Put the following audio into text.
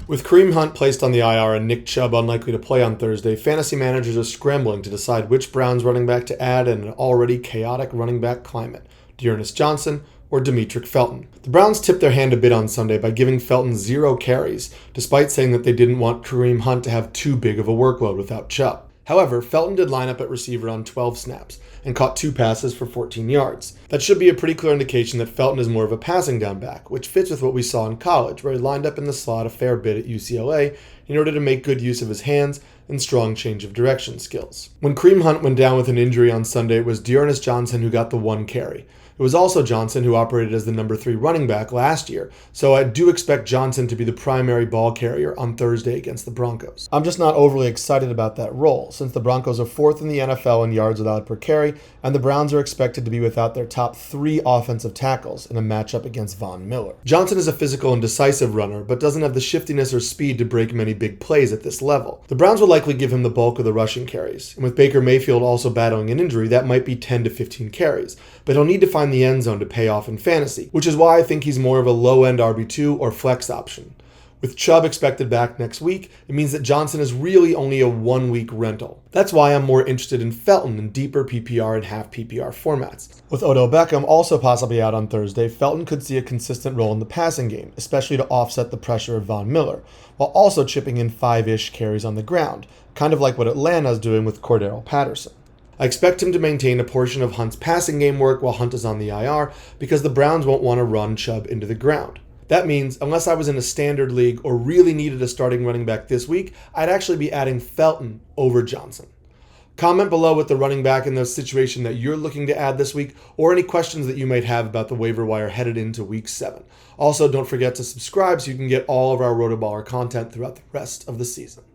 With Kareem Hunt placed on the IR and Nick Chubb unlikely to play on Thursday, fantasy managers are scrambling to decide which Browns running back to add in an already chaotic running back climate, Johnson or Demetric Felton. The Browns tipped their hand a bit on Sunday by giving Felton 0 carries, despite saying that they didn't want Kareem Hunt to have too big of a workload without Chubb. However, Felton did line up at receiver on 12 snaps and caught 2 passes for 14 yards. That should be a pretty clear indication that Felton is more of a passing down back, which fits with what we saw in college, where he lined up in the slot a fair bit at UCLA in order to make good use of his hands and strong change of direction skills. When Kareem Hunt went down with an injury on Sunday, it was Johnson who got the 1 carry. It was also Johnson who operated as the number 3 running back last year, so I do expect Johnson to be the primary ball carrier on Thursday against the Broncos. I'm just not overly excited about that role, since the Broncos are 4th in the NFL in yards allowed per carry, and the Browns are expected to be without their top 3 offensive tackles in a matchup against Von Miller. Johnson is a physical and decisive runner, but doesn't have the shiftiness or speed to break many big plays at this level. The Browns will likely give him the bulk of the rushing carries, and with Baker Mayfield also battling an injury, that might be 10 to 15 carries, but he'll need to find the end zone to pay off in fantasy, which is why I think he's more of a low-end RB2 or flex option. With Chubb expected back next week, it means that Johnson is really only a 1-week rental. That's why I'm more interested in Felton in deeper PPR and half PPR formats. With Odell Beckham also possibly out on Thursday, Felton could see a consistent role in the passing game, especially to offset the pressure of Von Miller, while also chipping in 5-ish carries on the ground, kind of like what Atlanta's doing with Cordero Patterson. I expect him to maintain a portion of Hunt's passing game work while Hunt is on the IR because the Browns won't want to run Chubb into the ground. That means, unless I was in a standard league or really needed a starting running back this week, I'd actually be adding Felton over Johnson. Comment below with the running back in the situation that you're looking to add this week, or any questions that you might have about the waiver wire headed into week 7. Also, don't forget to subscribe so you can get all of our Rotoballer content throughout the rest of the season.